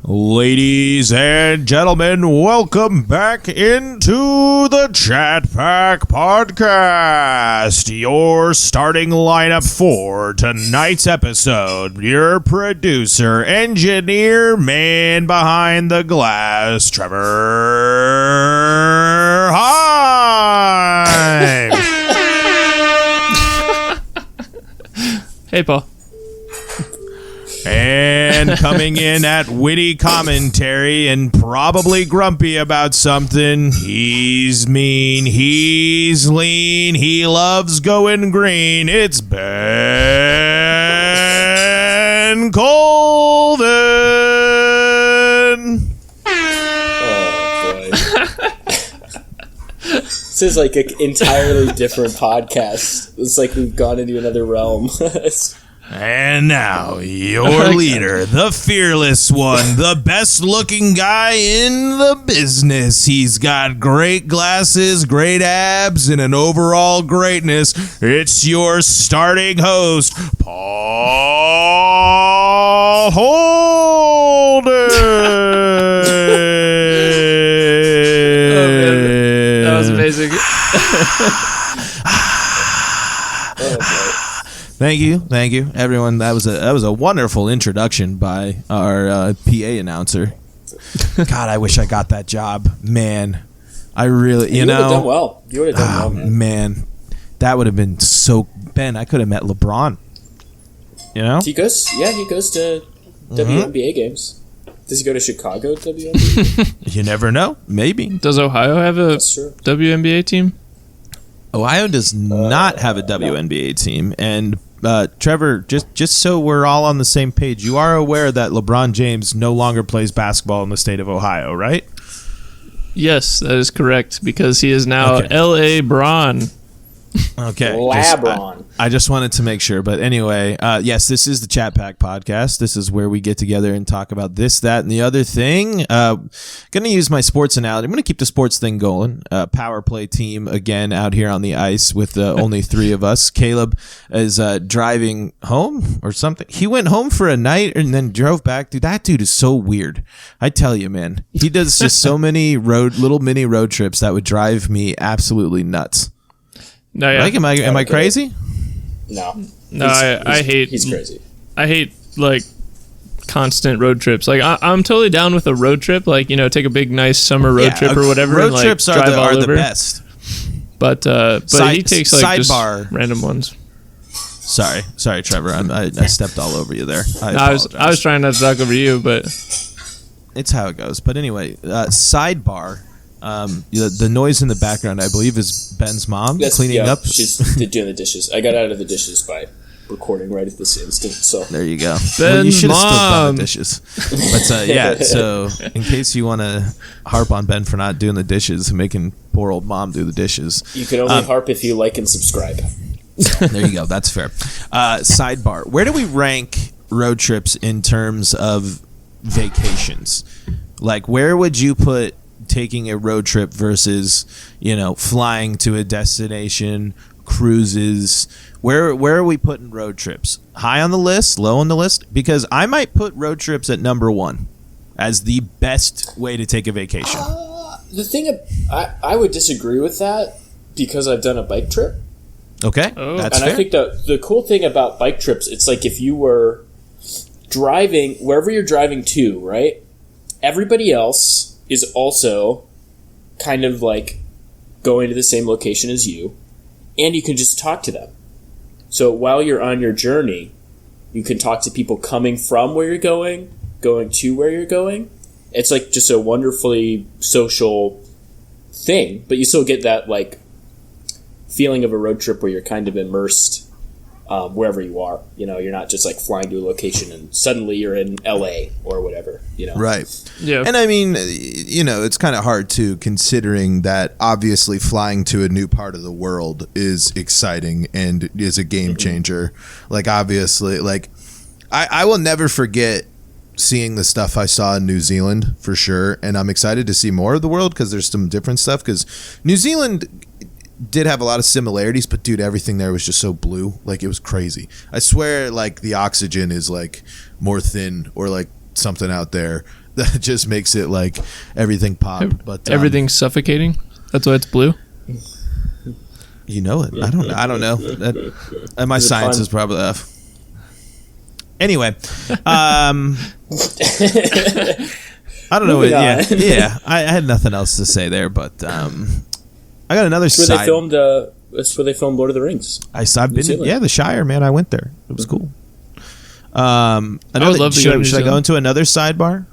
Ladies and gentlemen, welcome back into the Chat Pack Podcast. Your starting lineup for tonight's episode. Your producer, engineer, man behind the glass, Trevor. Hi. Hey, Paul. And coming in at witty commentary and probably grumpy about something, he's mean, he's lean, he loves going green. It's Ben Colvin. Oh, boy. This is like an entirely different podcast. It's like we've gone into another realm. And now, your leader, the fearless one, the best-looking guy in the business. He's got great glasses, great abs, and an overall greatness. It's your starting host, Paul Holden. Oh, man. That was amazing. Thank you, everyone. That was a wonderful introduction by our PA announcer. God, I wish I got that job, man. I really, you would know, have done well. You would have done well, man. That would have been so. Ben, I could have met LeBron. You know, he goes to WNBA games. Does he go to Chicago WNBA? You never know. Maybe. Does Ohio have a WNBA team? Ohio does not have a WNBA team, and Trevor, just so we're all on the same page, you are aware that LeBron James no longer plays basketball in the state of Ohio, right? Yes, that is correct, because he is now L.A. Bron. Okay. LeBron. I just wanted to make sure. But anyway, yes, this is the Chat Pack Podcast. This is where we get together and talk about this, that, and the other thing. Going to use my sports analogy. I'm going to keep the sports thing going. Power play team again out here on the ice with only three of us. Caleb is driving home or something. He went home for a night and then drove back. Dude, that dude is so weird. I tell you, man. He does just so many little mini road trips that would drive me absolutely nuts. No, yeah. Like, am I crazy? No. I hate. He's crazy. I hate like constant road trips. Like I'm totally down with a road trip. Like, you know, take a big nice summer road trip or whatever. Road and, like, trips drive are all the over. best. But he takes like sidebar. just random ones. Sorry, Trevor. I stepped all over you there. I was trying not to talk over you, but it's how it goes. But anyway, sidebar. The noise in the background, I believe, is Ben's mom cleaning up. She's doing the dishes. I got out of the dishes by recording right at this instant. So there you go. Ben's you should have mom. still done the dishes. But yeah, so in case you want to harp on Ben for not doing the dishes and making poor old mom do the dishes, you can only harp if you like and subscribe. There you go. That's fair. Sidebar. Where do we rank road trips in terms of vacations? Like, where would you put taking a road trip versus, you know, flying to a destination, cruises? Where are we putting road trips? High on the list, low on the list? Because I might put road trips at number one as the best way to take a vacation. The thing, I would disagree with that because I've done a bike trip. Okay, that's fair. I think the cool thing about bike trips, it's like if you were driving, wherever you're driving to, right? Everybody else is also kind of like going to the same location as you, and you can just talk to them. So while you're on your journey, you can talk to people coming from where you're going to where you're going. It's like just a wonderfully social thing, but you still get that like feeling of a road trip where you're kind of immersed wherever you are. You know, you're not just like flying to a location and suddenly you're in LA or whatever, you know. Right. yeah. And I mean, you know, it's kind of hard too, considering that obviously flying to a new part of the world is exciting and is a game changer. Like, obviously, like I will never forget seeing the stuff I saw in New Zealand for sure. And I'm excited to see more of the world because there's some different stuff, because New Zealand did have a lot of similarities, but dude, everything there was just so blue. Like, it was crazy. I swear, like, the oxygen is like more thin or like something out there that just makes it like everything pop. But everything's suffocating. That's why it's blue. You know it. I don't know. And my science is probably off. Anyway, I don't know. Yeah. I had nothing else to say there, but I got another side. That's where they filmed Lord of the Rings. I've been. Yeah, the Shire, man. I went there. It was cool. Should I go into another sidebar?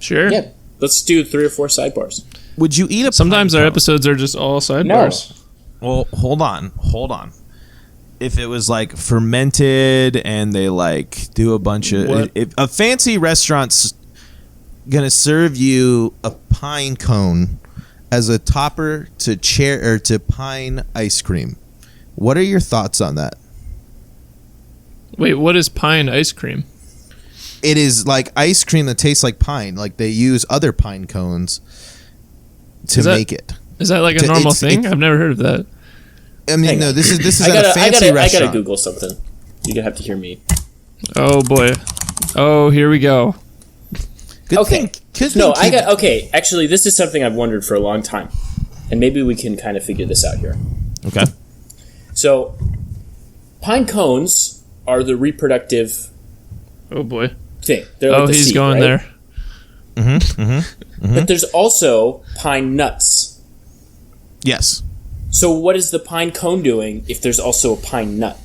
Sure. Yeah. Let's do 3 or 4 sidebars. Would you eat a? Sometimes pine our cone? episodes are just all sidebars. No. Well, hold on. If it was like fermented and they like do a bunch of, if a fancy restaurant's gonna serve you a pine cone as a topper to pine ice cream, what are your thoughts on that? Wait, what is pine ice cream? It is like ice cream that tastes like pine. Like they use other pine cones to make it. Is that like a normal thing? I've never heard of that. I mean, no. This is at a fancy restaurant. I gotta Google something. You're gonna have to hear me. Oh boy. Oh, here we go. Okay. Actually, this is something I've wondered for a long time, and maybe we can kind of figure this out here. Okay. So, pine cones are the reproductive. Oh boy. Thing. They're like the he's seed, going right? there. But there's also pine nuts. Yes. So what is the pine cone doing if there's also a pine nut?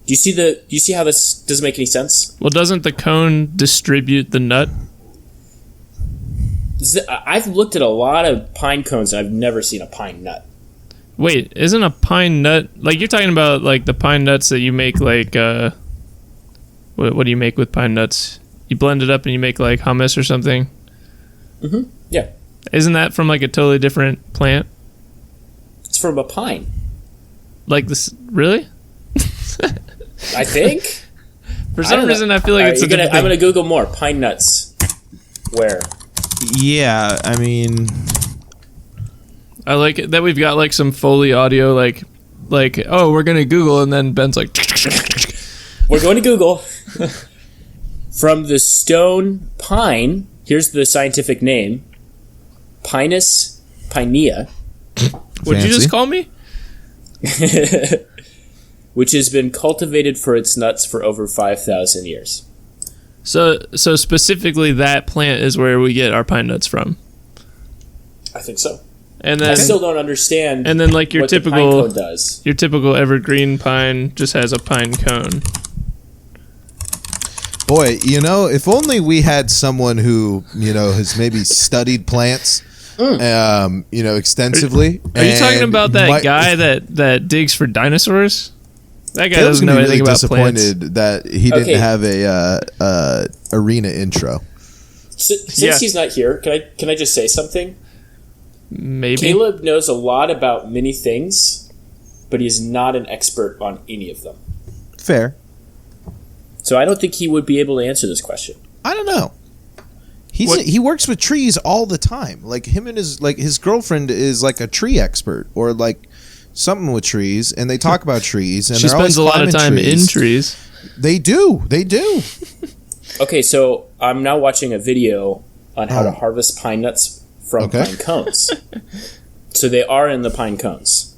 Do you see how this doesn't make any sense? Well, doesn't the cone distribute the nut? I've looked at a lot of pine cones and I've never seen a pine nut. Wait, isn't a pine nut like you're talking about like the pine nuts that you make like what do you make with pine nuts? You blend it up and you make like hummus or something? Mm-hmm. Yeah. Isn't that from like a totally different plant? It's from a pine. Like this, really? I think. For some reason, I feel like it's a different thing. I'm gonna Google more pine nuts. Where? Yeah, I mean, I like it that we've got like some Foley audio, like oh, we're gonna Google, and then Ben's like, we're going to Google. From the stone pine. Here's the scientific name: Pinus pinea. What'd you just call me? Which has been cultivated for its nuts for over 5,000 years. So specifically, that plant is where we get our pine nuts from. I think so. And then I still don't understand. And then, like what the pine cone does. Your typical evergreen pine just has a pine cone. Boy, if only we had someone who has maybe studied plants. Extensively. Are you talking about that guy that digs for dinosaurs? That guy doesn't know anything about plants. Disappointed that he didn't have a arena intro. Since he's not here, can I just say something? Maybe. Caleb knows a lot about many things, but he's not an expert on any of them. Fair. So I don't think he would be able to answer this question. I don't know. He works with trees all the time. Like him and his girlfriend is like a tree expert or like something with trees, and they talk about trees. And she spends a lot of time in trees. They do. Okay, so I'm now watching a video on how to harvest pine nuts from pine cones. So they are in the pine cones,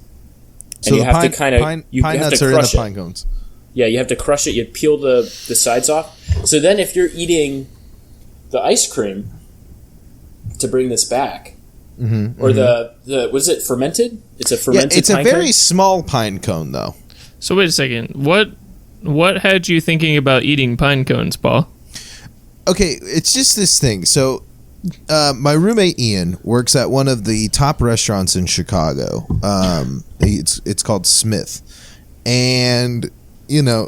and you have to kind of pine nuts are in the pine cones. Yeah, you have to crush it. You peel the sides off. So then, if you're eating the ice cream, to bring this back, or the was it fermented? It's a fermented. It's pine a very cone? small pine cone, though. So wait a second. What had you thinking about eating pine cones, Paul? Okay, it's just this thing. So, my roommate Ian works at one of the top restaurants in Chicago. It's called Smith, and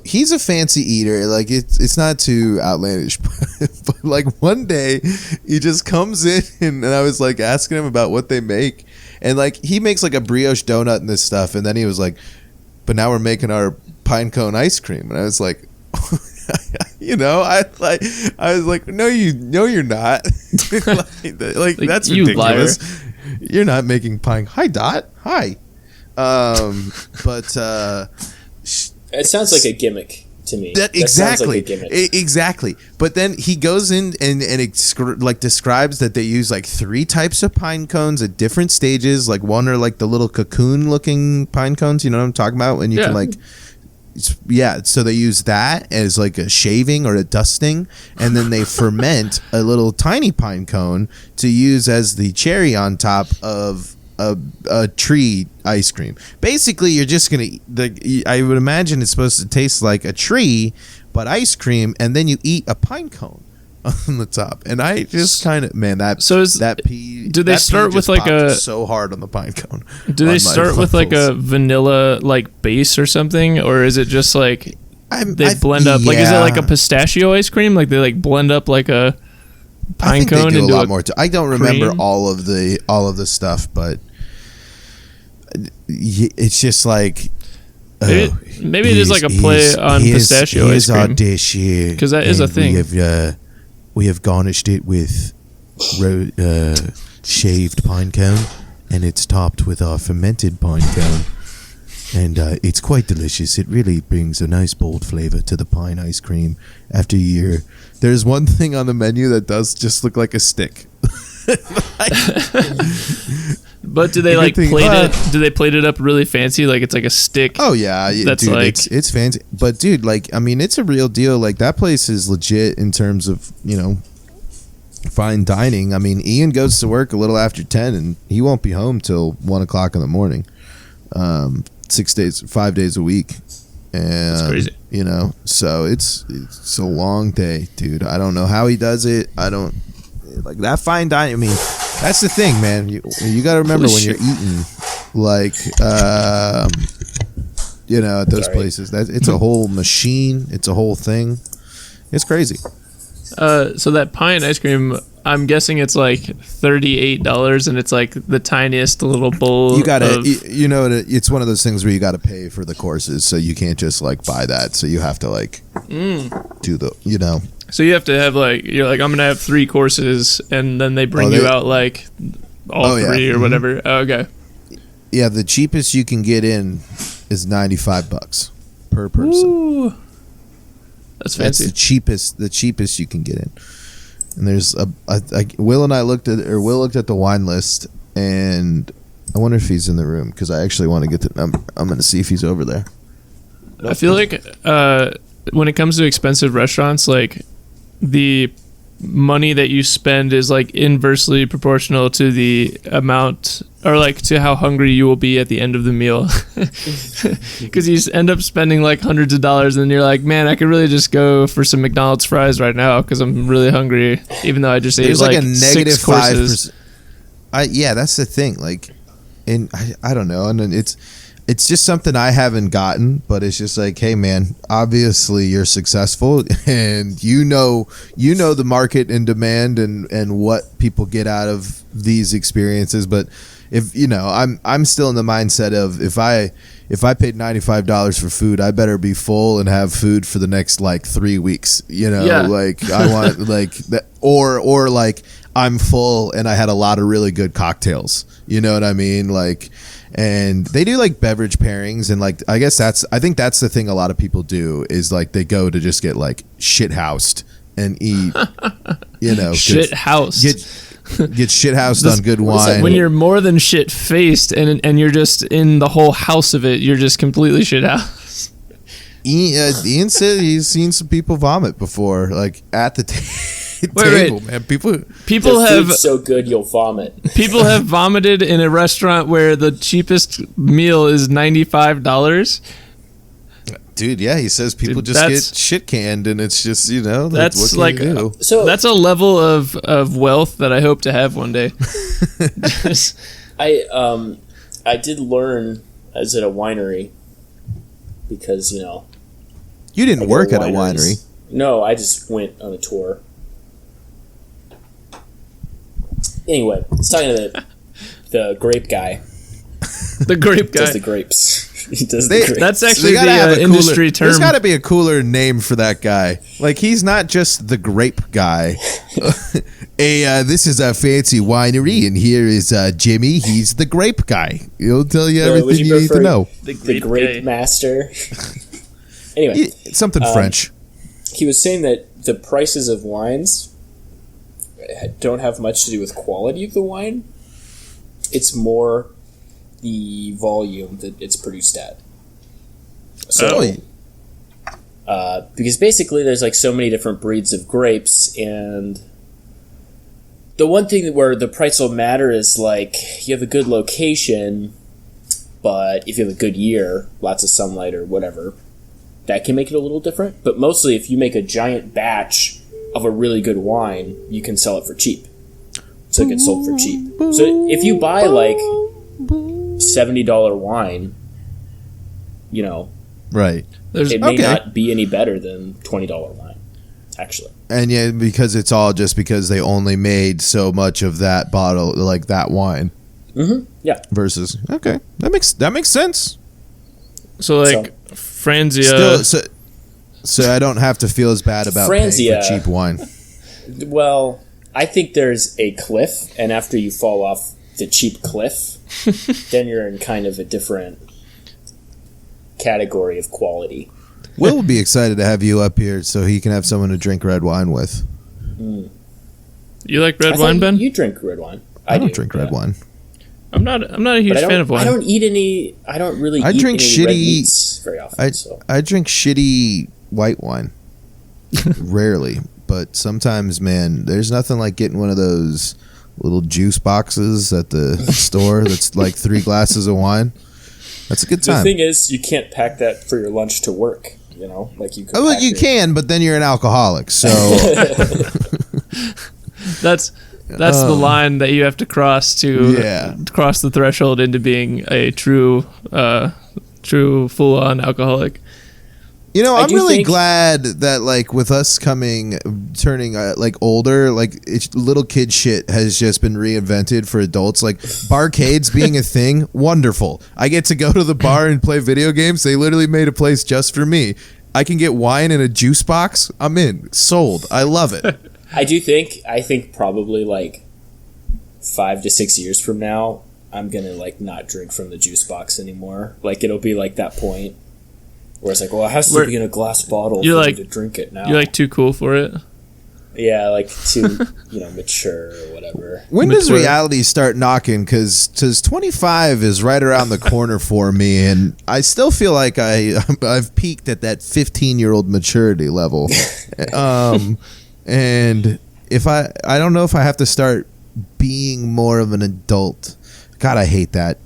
he's a fancy eater. Like it's not too outlandish, but like one day he just comes in and I was like asking him about what they make, and like he makes like a brioche donut and this stuff, and then he was like, "But now we're making our pine cone ice cream," and I was like, I was like, "No, you're not." like that's you ridiculous. Liar. You're not making pine. Hi, Dot. Hi. But. It sounds like a gimmick to me. That sounds like exactly, a gimmick. Exactly. But then he goes in and like describes that they use like 3 types of pine cones at different stages. Like one are like the little cocoon looking pine cones. You know what I'm talking about? And you can like. So they use that as like a shaving or a dusting, and then they ferment a little tiny pine cone to use as the cherry on top of a tree ice cream. Basically, you're just gonna I would imagine it's supposed to taste like a tree, but ice cream, and then you eat a pine cone on the top. And I just kind of do they start with like a so hard on the pine cone? Do they start with like a vanilla like base or something, or is it just like they blend up? Like, is it like a pistachio ice cream? Like they like blend up like a pine cone into a lot more. I don't remember all of the stuff, but it's just like. Maybe it is like a play on pistachio ice cream. Here's our dish here, because that is a thing. We have garnished it with shaved pine cone, and it's topped with our fermented pine cone, and it's quite delicious. It really brings a nice bold flavor to the pine ice cream. After a year, there's one thing on the menu that does just look like a stick. But do they like plate it? Do they plate it up really fancy? Like it's like a stick? Oh yeah, that's dude, like it's fancy. But dude, like I mean, it's a real deal. Like that place is legit in terms of fine dining. I mean, Ian goes to work a little after 10, and he won't be home till 1 o'clock in the morning. 5 days a week. And, that's crazy. So it's a long day, dude. I don't know how he does it. I don't. Like that fine dining. I mean, that's the thing, man. You got to remember when you're eating, like, at those places. It's a whole machine. It's a whole thing. It's crazy. So that pine ice cream, I'm guessing it's like $38, and it's like the tiniest little bowl. You gotta, it's one of those things where you got to pay for the courses, so you can't just like buy that. So you have to like do the, So you have to have like, you're like, I'm gonna have 3 courses, and then they bring you out like all 3 or whatever. Oh, okay. Yeah, the cheapest you can get in is $95 per person. Ooh. That's fancy. That's the cheapest you can get in. And there's Will looked at the wine list, and I wonder if he's in the room, because I actually want to get the number. I'm going to see if he's over there. I feel like when it comes to expensive restaurants, like the money that you spend is like inversely proportional to the amount, or like to how hungry you will be at the end of the meal. Because you end up spending like hundreds of dollars, and you're like, man, I could really just go for some McDonald's fries right now because I'm really hungry, even though I just ate like a negative 6 courses. 5%. Yeah, that's the thing. Like, and I don't know, and then it's just something I haven't gotten, but it's just like, hey man, obviously you're successful, and you know the market and demand and what people get out of these experiences. But if I'm still in the mindset of if I paid $95 for food, I better be full and have food for the next like 3 weeks. Like I want like that, or like I'm full and I had a lot of really good cocktails. You know what I mean? Like. And they do like beverage pairings, and like I think that's the thing a lot of people do is like they go to just get like shit housed and eat, shit housed. Get shit housed on good wine. When you're more than shit faced and you're just in the whole house of it, you're just completely shit housed. Ian said he's seen some people vomit before, like at the table, man. People have so good you'll vomit. People have vomited in a restaurant where the cheapest meal is $95. Dude, yeah, he says people just get shit canned, and it's just that's like so that's a level of wealth that I hope to have one day. I did learn I was at a winery because you didn't work at a winery. No, I just went on a tour. Anyway, it's talking to the grape guy. The grape guy does the grapes. He does the grapes. That's actually the industry term. There's got to be a cooler name for that guy. Like, he's not just the grape guy. This is a fancy winery, and here is Jimmy. He's the grape guy. He'll tell you everything you need to know. The grape master. Anyway, something French. he was saying that the prices of wines don't have much to do with quality of the wine. It's more the volume that it's produced at. So, because basically there's like so many different breeds of grapes, and the one thing where the price will matter is like you have a good location, but if you have a good year, lots of sunlight or whatever, that can make it a little different. But mostly if you make a giant batch of a really good wine, you can sell it for cheap. So it gets sold for cheap. So if you buy like $70 wine, you know, right, it may not be any better than $20 wine, actually. And yeah, because it's all just because they only made so much of that bottle, like that wine. Mm-hmm. Yeah. Versus, okay, that makes sense. So like Franzia. So I don't have to feel as bad about paying for cheap wine. Well, I think there's a cliff, and after you fall off the cheap cliff, then you're in kind of a different category of quality. Will will be excited to have you up here so he can have someone to drink red wine with. You like red wine, Ben? You drink red wine. I don't drink red wine. I'm not a huge fan of wine. I don't eat any. I don't really. I drink shitty red meats very often. I drink shitty white wine. Rarely, but sometimes, man, there's nothing like getting one of those little juice boxes at the store that's like 3 glasses of wine. That's a good time. The thing is, you can't pack that for your lunch to work. You know, like you. You can, but then you're an alcoholic. So that's the line that you have to cross to cross the threshold into being a true full-on alcoholic. You know, I'm really glad that, like, with us turning like older, like little kid shit has just been reinvented for adults. Like barcades being a thing, wonderful. I get to go to the bar and play video games. They literally made a place just for me. I can get wine in a juice box. I'm in. Sold. I love it. I think probably like 5 to 6 years from now, I'm gonna like not drink from the juice box anymore. Like it'll be like that point where it's like, well, it has to be in a glass bottle for me to drink it now. You're like too cool for it. Yeah, like too mature or whatever. When does reality start knocking? Because 25 is right around the corner for me, and I still feel like I've peaked at that 15-year-old maturity level. And if I don't know if I have to start being more of an adult. God, I hate that.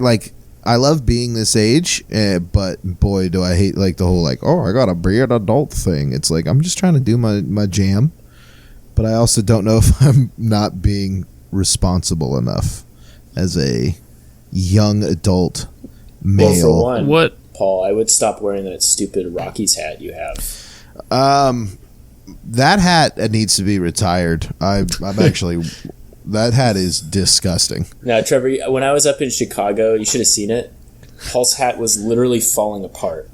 Like, I love being this age, but boy, do I hate like the whole like, oh, I gotta be an adult thing. It's like I'm just trying to do my jam, but I also don't know if I'm not being responsible enough as a young adult male. Well, for one, Paul, I would stop wearing that stupid Rockies hat you have. That hat needs to be retired. I'm actually. That hat is disgusting. Now, Trevor, when I was up in Chicago, you should have seen it. Paul's hat was literally falling apart.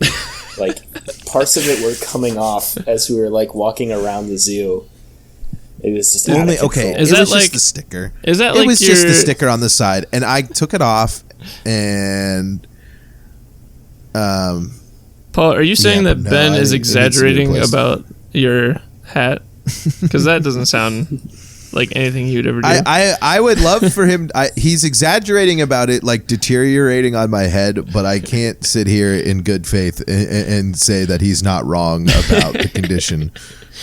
Like, parts of it were coming off as we were, like, walking around the zoo. It was just out of control. Okay, it was just the sticker. Is that like it was just the sticker on the side, and I took it off, and... Paul, are you saying that Ben is exaggerating about your hat? Because that doesn't sound... like anything he would ever do. I would love for him. He's exaggerating about it, like deteriorating on my head, but I can't sit here in good faith and say that he's not wrong about the condition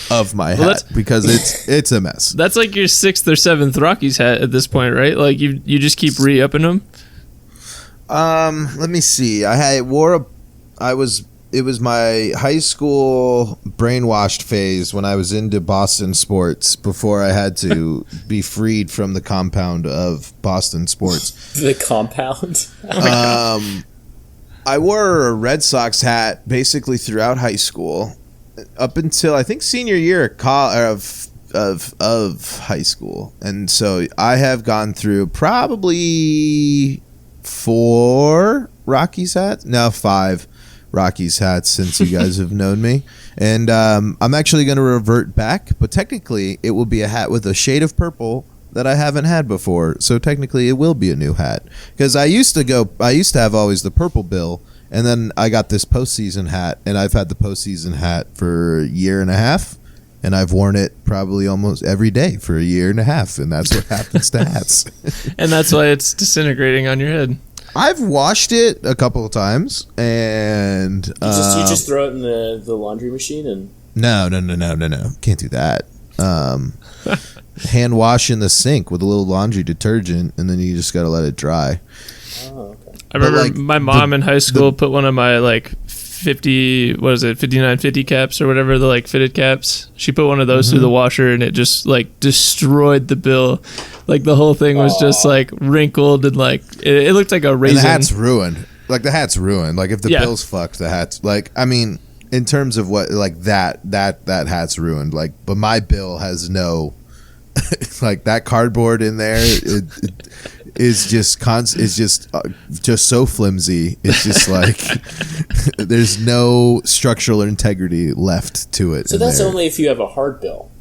of my hat because it's a mess. That's like your 6th or 7th Rockies hat at this point, right? Like you just keep re-upping them. Let me see. It was my high school brainwashed phase when I was into Boston sports before I had to be freed from the compound of Boston sports. The compound? I wore a Red Sox hat basically throughout high school up until I think senior year of high school. And so I have gone through probably 4 Rockies hats. No, 5. Rockies hats since you guys have known me, and I'm actually going to revert back, but technically it will be a hat with a shade of purple that I haven't had before, so technically it will be a new hat because I used to have always the purple bill, And then I got this postseason hat, and I've had the postseason hat for a year and a half, and I've worn it probably almost every day for a year and a half, and that's what happens to hats. And that's why it's disintegrating on your head. I've washed it a couple of times, and You just throw it in the laundry machine and. No. Can't do that. Hand wash in the sink with a little laundry detergent, and then you just got to let it dry. Oh, okay. I remember my mom in high school put one of my 5950 caps or whatever, the fitted caps. She put one of those through the washer, and it just destroyed the bill. The whole thing was just wrinkled and it looked like a raisin. And the hat's ruined. The hat's ruined. If the bill's fucked, the hat's in terms of what that hat's ruined. But my bill has no that cardboard in there. It is just just so flimsy. It's just there's no structural integrity left to it. So that's only if you have a hard bill.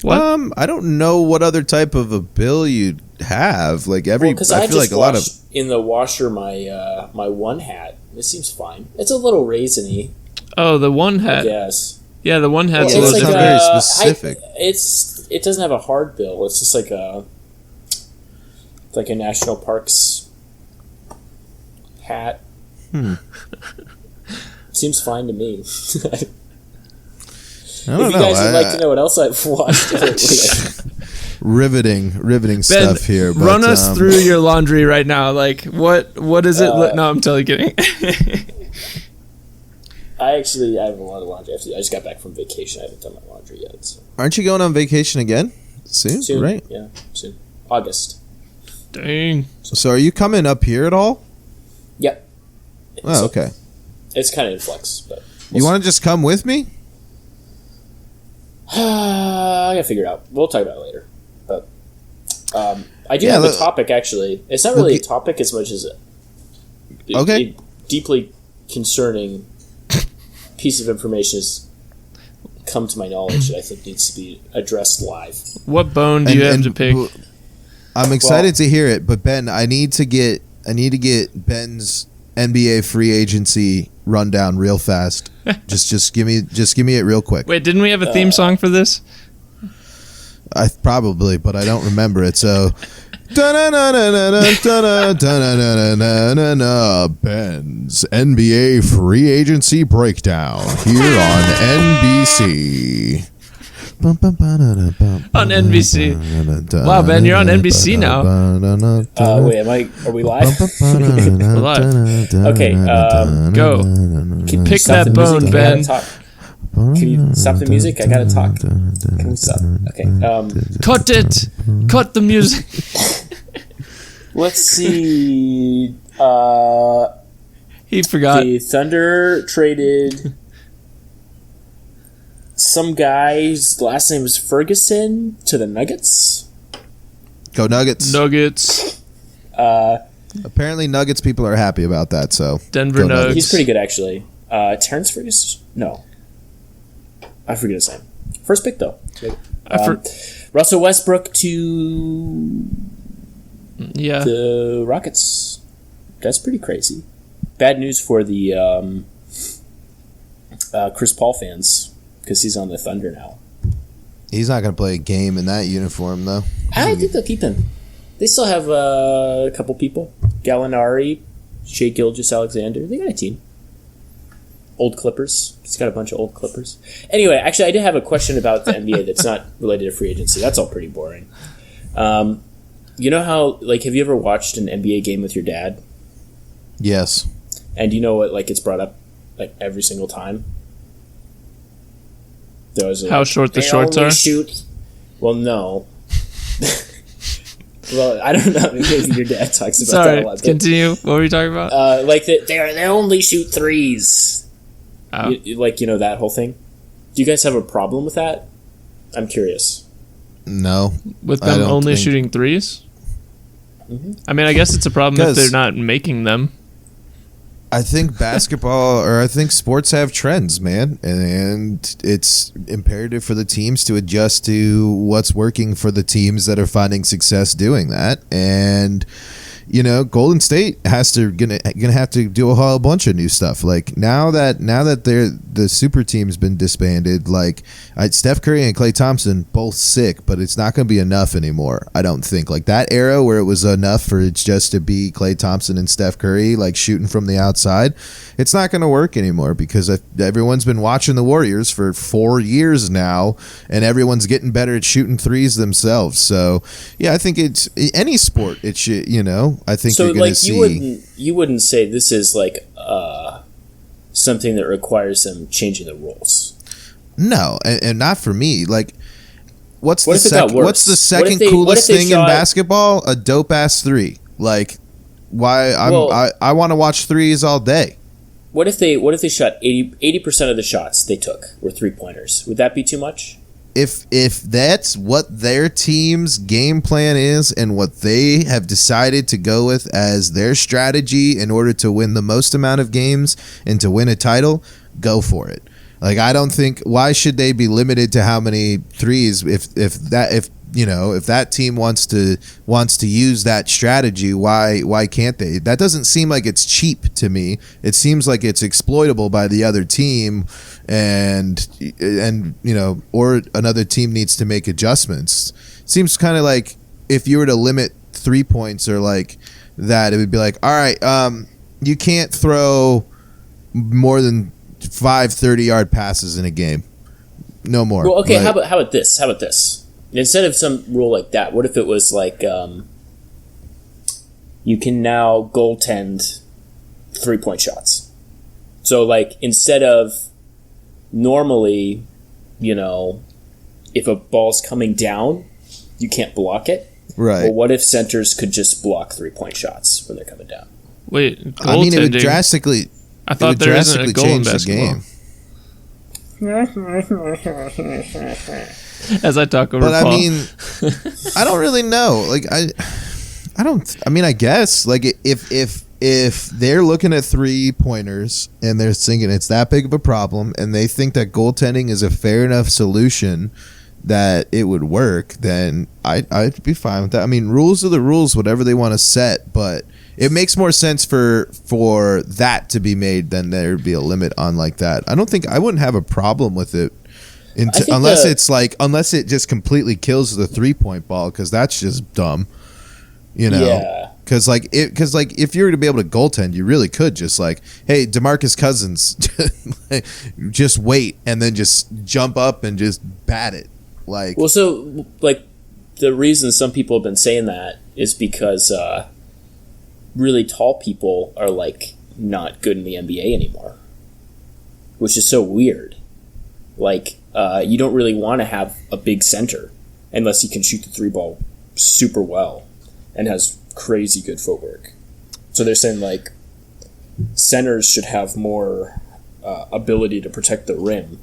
What? I don't know what other type of a bill you'd have. I feel like a lot of in the washer my my one hat. It seems fine. It's a little raisiny. Oh, the one hat. Yes. Yeah, the one hat's Well, a little it's different. very specific. It doesn't have a hard bill. It's just like a national parks hat. Seems fine to me. I don't if you know. guys would like to know what else I've watched, riveting stuff here. But, run us through your laundry right now. What is it? No, I'm totally kidding. I have a lot of laundry. I just got back from vacation. I haven't done my laundry yet. So. Aren't you going on vacation again soon? Right? Yeah, soon. August. Dang. So are you coming up here at all? Yep. Oh, okay. It's kind of in flux, but You want to just come with me? I gotta figure it out. We'll talk about it later. But I do have a topic, actually. It's not really a topic as much as a deeply concerning piece of information has come to my knowledge that I think needs to be addressed live. What bone do you have to pick? I'm excited to hear it, but Ben, I need to get Ben's NBA free agency rundown real fast. just give me it real quick. Wait, didn't we have a theme song for this? I probably, but I don't remember it. So, Ben's NBA free agency breakdown here on NBC. On NBC. Wow, Ben, you're on NBC now. Wait, are we live? We're live. Okay, Go. Pick that bone, Ben. Can you stop the music? I gotta talk. Can we stop? Okay. Cut it. Cut the music. Let's see. He forgot. The Thunder traded some guy's last name is Ferguson to the Nuggets. Go Nuggets. Nuggets. Apparently Nuggets people are happy about that, so Denver Nuggets. He's pretty good, actually. Terrence Ferguson? No. I forget his name. First pick, though. Russell Westbrook to the Rockets. That's pretty crazy. Bad news for the Chris Paul fans, because he's on the Thunder now. He's not going to play a game in that uniform, though. I think they'll keep him. They still have a couple people. Gallinari, Shea Gilgeous-Alexander. They got a team. Old Clippers. He's got a bunch of old Clippers. Anyway, actually, I did have a question about the NBA that's not related to free agency. That's all pretty boring. You know how, have you ever watched an NBA game with your dad? Yes. And you know what, it's brought up, every single time? How short the shorts are? Well, no. Well, I don't know. Maybe your dad talks about that a lot. Continue. What were you talking about? They only shoot threes. Oh. That whole thing. Do you guys have a problem with that? I'm curious. No. With them only shooting threes? Mm-hmm. I mean, I guess it's a problem if they're not making them. I think basketball or I think sports have trends, man, and it's imperative for the teams to adjust to what's working for the teams that are finding success doing that. And Golden State has to gonna have to do a whole bunch of new stuff. Like now that the super team's been disbanded, like Steph Curry and Klay Thompson both sick, but it's not going to be enough anymore. I don't think like that era where it was enough for it just to be Klay Thompson and Steph Curry like shooting from the outside. It's not going to work anymore because everyone's been watching the Warriors for 4 years now, and everyone's getting better at shooting threes themselves. So yeah, I think it's any sport. It should, I think so. You're gonna Like see. you wouldn't say this is like something that requires them changing the rules. No, and not for me. Like, what's What the if it got worse? what's the What second if they coolest thing shot- in basketball? A dope ass three. Like, why? Well- I want to watch threes all day. What if they shot 80% of the shots they took were 3-pointers? Would that be too much? If that's what their team's game plan is and what they have decided to go with as their strategy in order to win the most amount of games and to win a title, go for it. Like I don't think why should they be limited to how many threes if that team wants to use that strategy, why can't they? That doesn't seem like it's cheap to me. It seems like it's exploitable by the other team, and or another team needs to make adjustments. Seems kind of like if you were to limit 3 points or like that, it would be like, all right, you can't throw more than 5 30-yard passes in a game. No more. Well, okay. Like, How about this? Instead of some rule like that, what if it was like you can now goaltend 3-point shots? So, like, instead of normally, if a ball's coming down, you can't block it. right. Well, what if centers could just block 3-point shots when they're coming down? Wait, I mean, it would goaltending? drastically. I thought there isn't a goal in change the basketball. game. As I talk over But Paul. I mean, I don't really know. Like I don't. I mean, I guess like if they're looking at 3-pointers and they're thinking it's that big of a problem, and they think that goaltending is a fair enough solution that it would work, then I'd be fine with that. I mean, rules are the rules, whatever they want to set, but it makes more sense for that to be made than there'd be a limit on like that. I wouldn't have a problem with it. Unless it just completely kills the 3-point ball, because that's just dumb, Yeah. Because if you were to be able to goaltend, you really could just like, hey, DeMarcus Cousins, just wait and then just jump up and just bat it. Like, Well, so like the reason some people have been saying that is because really tall people are like not good in the NBA anymore, which is so weird. Like, you don't really want to have a big center unless he can shoot the 3-ball super well and has crazy good footwork. So they're saying, like, centers should have more ability to protect the rim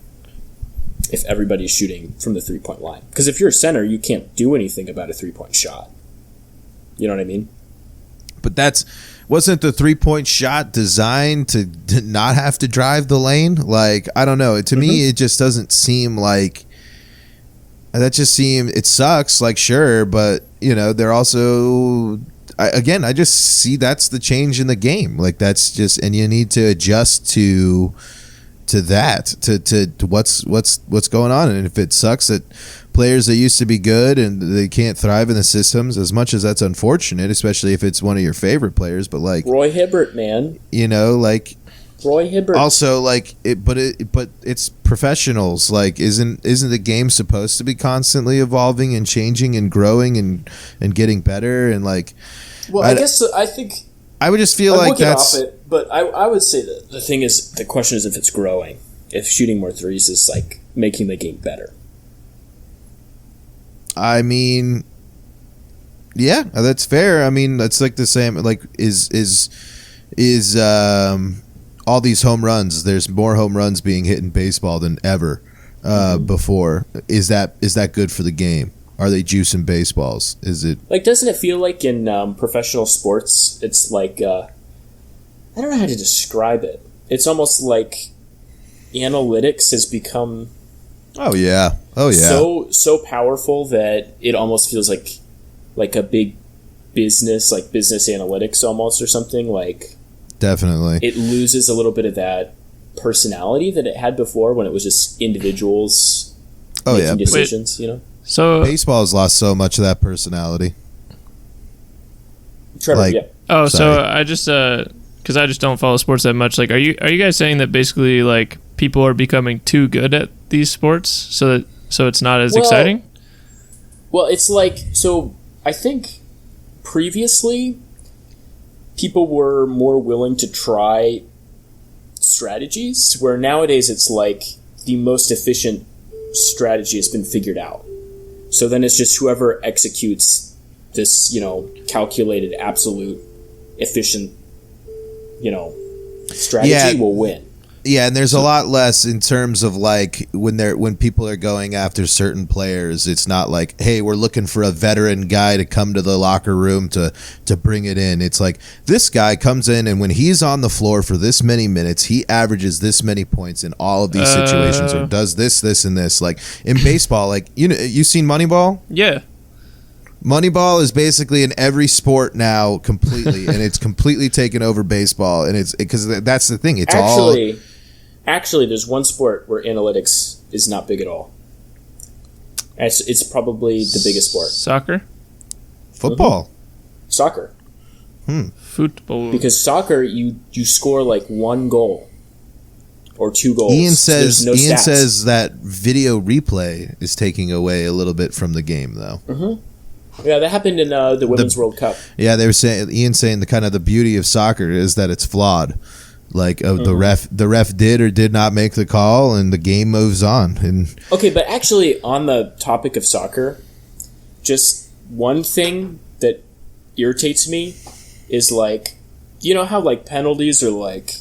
if everybody's shooting from the 3-point line. Because if you're a center, you can't do anything about a 3-point shot. You know what I mean? but wasn't the 3-point shot designed to not have to drive the lane? Like, I don't know. To me, it just doesn't seem like that. It sucks. Like, sure, but they're also. I just see that's the change in the game. Like, that's just, and you need to adjust to that, to what's going on. And if it sucks that players that used to be good and they can't thrive in the systems, as much as that's unfortunate, especially if it's one of your favorite players, but like Roy Hibbert, man. Like Roy Hibbert. also like but it's professionals. Like, isn't the game supposed to be constantly evolving and changing and growing and getting better? And like, well, I think I would just feel I'm like looking that's off it, but I would say that the question is if it's growing, if shooting more threes is like making the game better. I mean, yeah, that's fair. I mean, that's like the same. Like, is all these home runs? There's more home runs being hit in baseball than ever before. Is that good for the game? Are they juicing baseballs? Is it Like, doesn't it feel like in professional sports, it's like I don't know how to describe it. It's almost like analytics has become Oh yeah. so powerful that it almost feels like a big business analytics almost, or something. Like, Definitely. it loses a little bit of that personality that it had before when it was just individuals making decisions. So Baseball has lost so much of that personality. Trevor, Like- yeah. Oh, Sorry. so I just because I just don't follow sports that much. Like, are you guys saying that basically like people are becoming too good at these sports, so it's not as exciting? Well, it's like, so I think previously people were more willing to try strategies, where nowadays it's like the most efficient strategy has been figured out. So then it's just whoever executes this, calculated, absolute, efficient, strategy will win. Yeah, and there's a lot less in terms of like when people are going after certain players. It's not like, hey, we're looking for a veteran guy to come to the locker room to bring it in. It's like, this guy comes in, and when he's on the floor for this many minutes, he averages this many points in all of these situations, or does this, and this. Like in baseball, like you seen Moneyball? Yeah. Moneyball is basically in every sport now completely, and it's completely taken over baseball. And it's because that's the thing. It's Actually, there's one sport where analytics is not big at all. It's probably the biggest sport. Soccer? football. Soccer. Football. Because soccer, you score like one goal or two goals. Ian There's no stats. says that video replay is taking away a little bit from the game, though. Yeah, that happened in the Women's World Cup. Yeah, they were saying Ian's saying the beauty of soccer is that it's flawed. Like the ref did or did not make the call, and the game moves on. And Okay, but actually, on the topic of soccer, just one thing that irritates me is like, you know how like penalties are like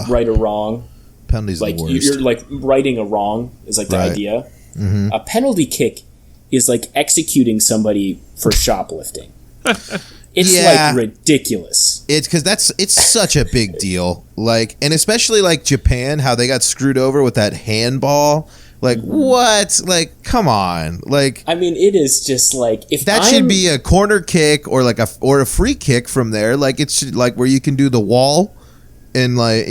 right or wrong. penalties are Like the worst. you're like righting a wrong is like the Right. idea. A penalty kick is like executing somebody for shoplifting. It's Yeah. like ridiculous. It's because it's such a big deal. Like, and especially like Japan, how they got screwed over with that handball. Like, what? Like, come on. Like, I mean, it is just like if that should be a corner kick or like a free kick from there. Like, it should like where you can do the wall and like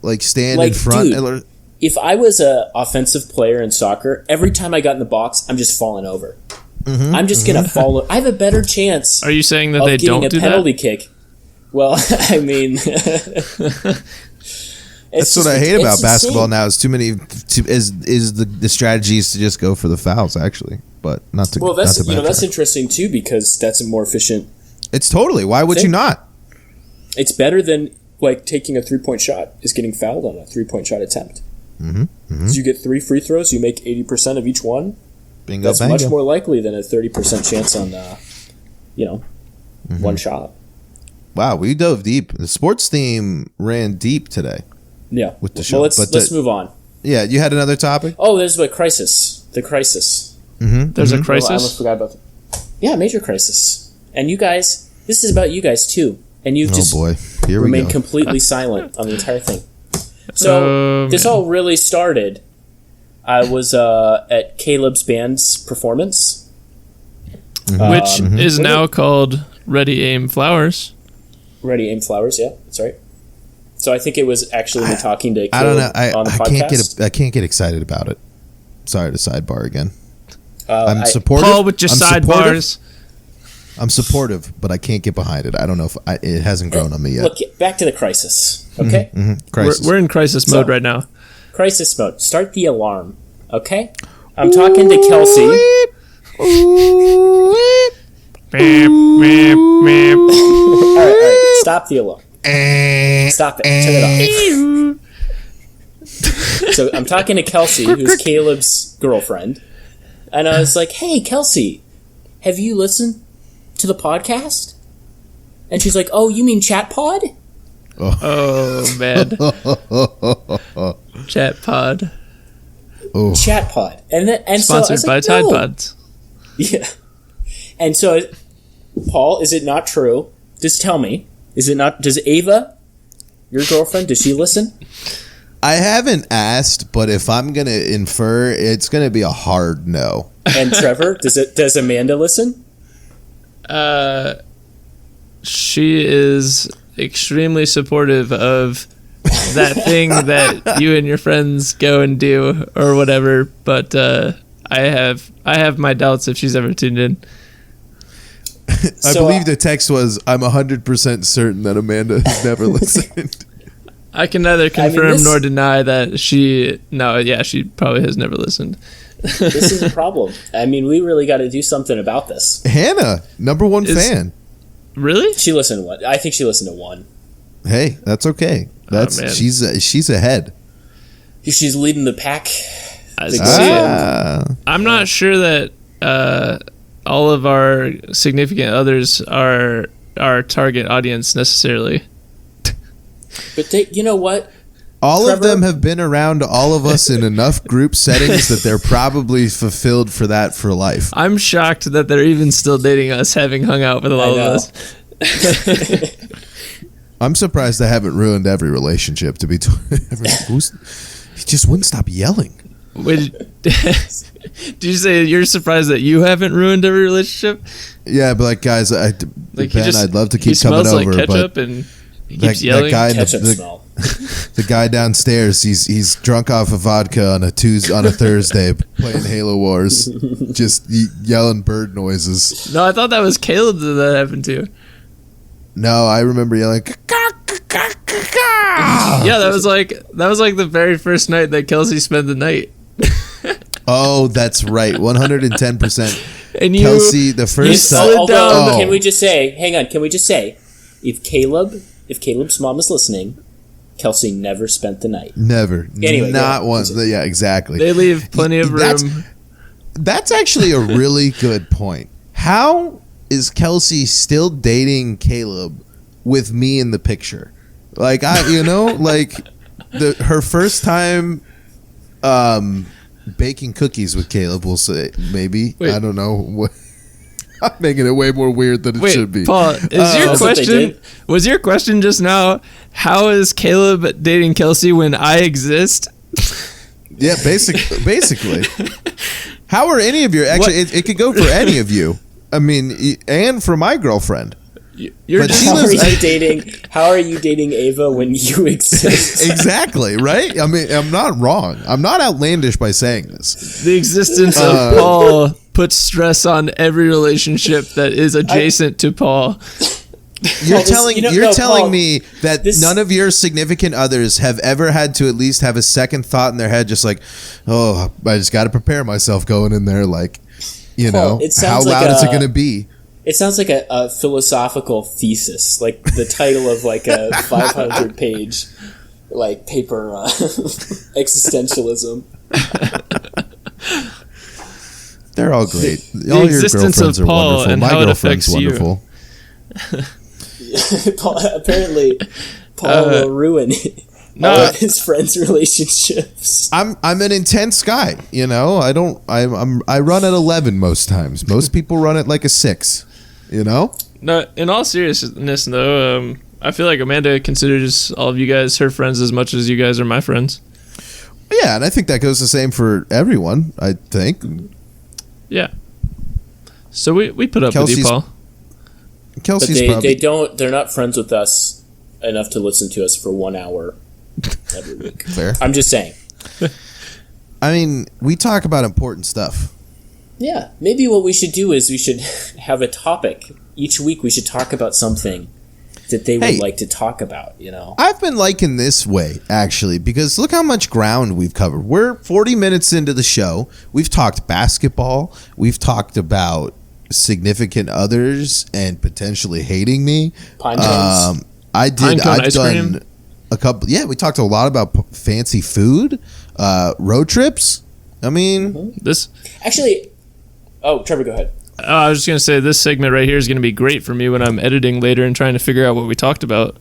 like stand Like, in front. dude, if I was a offensive player in soccer, every time I got in the box, I'm just falling over. I'm just gonna fall. I have a better chance. Are you saying that of they getting don't a do penalty that? kick? Well, I mean, That's what I hate about basketball now. Is too many. Is the strategy is to just go for the fouls actually, but not to. Well, that's not to that's backtrack. interesting too, because that's a more efficient. It's totally. Why would thing. you not? It's better than like taking a 3-point shot is getting fouled on a 3-point shot attempt. So you get 3 free throws, you make 80% of each one. Bingo, That's bango. much more likely than a 30% chance on, one shot. Wow, we dove deep. The sports theme ran deep today. Yeah. With the show, Well, let's but move on. Yeah, you had another topic. Oh, there's a crisis. The crisis. There's a I almost crisis. forgot about Yeah, major crisis. And you guys, this is about you guys too. And you just Oh boy, here we remained go. completely silent on the entire thing. So this man. all really started. I was at Caleb's band's performance, Which is now called Ready Aim Flowers. Ready Aim Flowers. Yeah, that's right. So I think it was actually me talking to Caleb I don't know. on the I podcast. can't get excited about it. Sorry to sidebar again. I- I'm supportive. Paul with your I'm sidebars. I'm supportive, but I can't get behind it. I don't know if it hasn't grown on me yet. Look, back to the crisis. Okay, Crisis. We're in crisis mode right now. crisis mode. Start the alarm. Okay, I'm talking to Kelsey. Meep, meep, meep. All right, stop the alarm. Stop it. Turn it off. So I'm talking to Kelsey, who's Caleb's girlfriend, and I was like, "Hey, Kelsey, have you listened to the podcast?" And she's like, "Oh, you mean Chat Pod?" Oh, man. Chat Pod. Chat Pod, and so I Sponsored was by like, Tide "No." Pods. Yeah. And so, Paul, is it not true? Just tell me. Is it not? Does Ava, your girlfriend, does she listen? I haven't asked, but if I'm gonna infer, it's gonna be a hard no. And Trevor, does Amanda listen? She is extremely supportive of that thing that you and your friends go and do or whatever, but I have my doubts if she's ever tuned in. I believe the text was, I'm 100% certain that Amanda has never listened. I can neither confirm nor deny that she probably has never listened. This is a problem. I mean, we really got to do something about this. Hannah, #1 fan. Really? She listened to one. I think she listened to one. Hey, that's okay. She's ahead. She's leading the pack. I'm not sure that all of our significant others are our target audience necessarily. But you know what? All of them have been around all of us in enough group settings that they're probably fulfilled for that for life. I'm shocked that they're even still dating us, having hung out with all of us. I'm surprised I haven't ruined every relationship. To be, he just wouldn't stop yelling. Wait, did you say you're surprised that you haven't ruined every relationship? Yeah, but like guys, I'd love to keep coming over, like ketchup, but and he keeps yelling. That guy ketchup smell. The guy downstairs, he's drunk off of vodka on a Thursday, playing Halo Wars, just yelling bird noises. No, I thought that was Caleb that happened to. No, I remember yelling. Yeah, that was like the very first night that Kelsey spent the night. Oh, that's right, 110%. And Kelsey, the first time. Can we just say? Hang on. Can we just say, if Caleb's mom is listening, Kelsey never spent the night. Never. Anyway, not once. Yeah, exactly. They leave plenty of room. That's actually a really good point. How is Kelsey still dating Caleb with me in the picture? Like, her first time baking cookies with Caleb, we'll say, maybe. Wait. I don't know. I'm making it way more weird than it should be. Paul, was your question just now, how is Caleb dating Kelsey when I exist? Yeah, basically. How are any of your, actually, it could go for any of you. I mean, and for my girlfriend. How are you dating Ava when you exist? Exactly, right? I mean, I'm not wrong. I'm not outlandish by saying this. The existence of Paul puts stress on every relationship that is adjacent to Paul. You're telling me that none of your significant others have ever had to at least have a second thought in their head, just like, oh, I just got to prepare myself going in there, like, how loud is it going to be? It sounds like a philosophical thesis, like the title of like a 500-page like paper, existentialism. They're all great. The all existence your girlfriends of Paul are wonderful. and My how it girlfriend's affects wonderful. Apparently, Paul will ruin all of his friends' relationships. I'm an intense guy, I run at 11 most times. Most people run at like a 6, No, in all seriousness though, I feel like Amanda considers all of you guys her friends as much as you guys are my friends. Yeah, and I think that goes the same for everyone, I think. Yeah. So we put up with you, Paul. Kelsey's they're not friends with us enough to listen to us for 1 hour every week. Fair. I'm just saying. I mean, we talk about important stuff. Yeah, maybe what we should do is we should have a topic. Each week we should talk about something that they would like to talk about, I've been liking this way, actually, because look how much ground we've covered. We're 40 minutes into the show. We've talked basketball. We've talked about significant others and potentially hating me. Pine cones. I've done a couple. Yeah, we talked a lot about fancy food, road trips. I mean, this actually. Oh, Trevor, go ahead. I was just gonna say this segment right here is gonna be great for me when I'm editing later and trying to figure out what we talked about.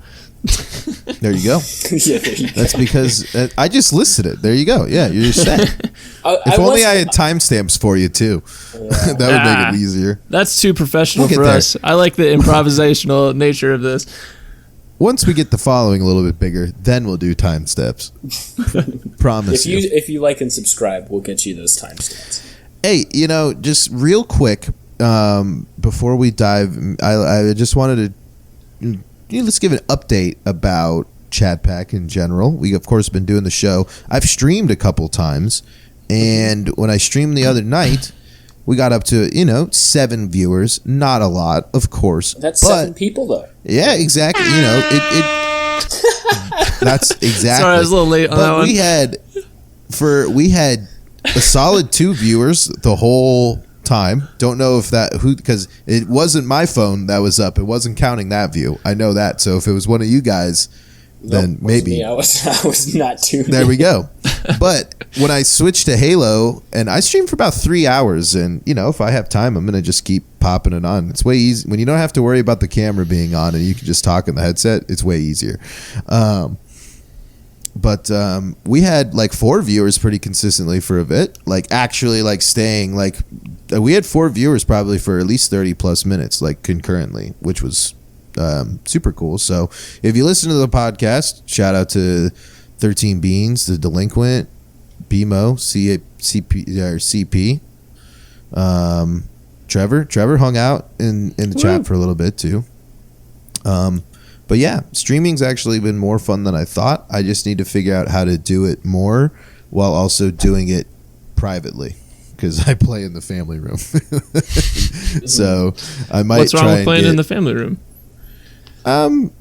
There you go. That's because I just listed it. There you go. Yeah, you're set. If only I had timestamps for you too. Yeah. That would make it easier. That's too professional for us. I like the improvisational nature of this. Once we get the following a little bit bigger, then we'll do timestamps. Promise If you like and subscribe, we'll get you those timestamps. Hey, just real quick, before we dive, I just wanted to let's give an update about Chat Pack in general. We of course been doing the show. I've streamed a couple times, and when I streamed the other night, we got up to 7 viewers. Not a lot, of course. That's 7 people though. Yeah, exactly. That's exactly. Sorry, I was a little late on that one. We had a solid 2 viewers the whole time. Don't know if because it wasn't my phone that was up. It wasn't counting that view. I know that. So if it was one of you guys, then maybe me. I was not tuned. There we go. But when I switched to Halo, and I streamed for about 3 hours, and if I have time, I'm gonna just keep popping it on. It's way easy when you don't have to worry about the camera being on and you can just talk in the headset. It's way easier. But we had like 4 viewers pretty consistently for a bit, like actually like staying like we had 4 viewers probably for at least 30 plus minutes, like concurrently, which was super cool. So if you listen to the podcast, shout out to 13 Beans, The Delinquent, BMO, CP. Trevor hung out in the chat for a little bit too. But yeah, streaming's actually been more fun than I thought. I just need to figure out how to do it more while also doing it privately, because I play in the family room. So I might. What's wrong with playing in the family room?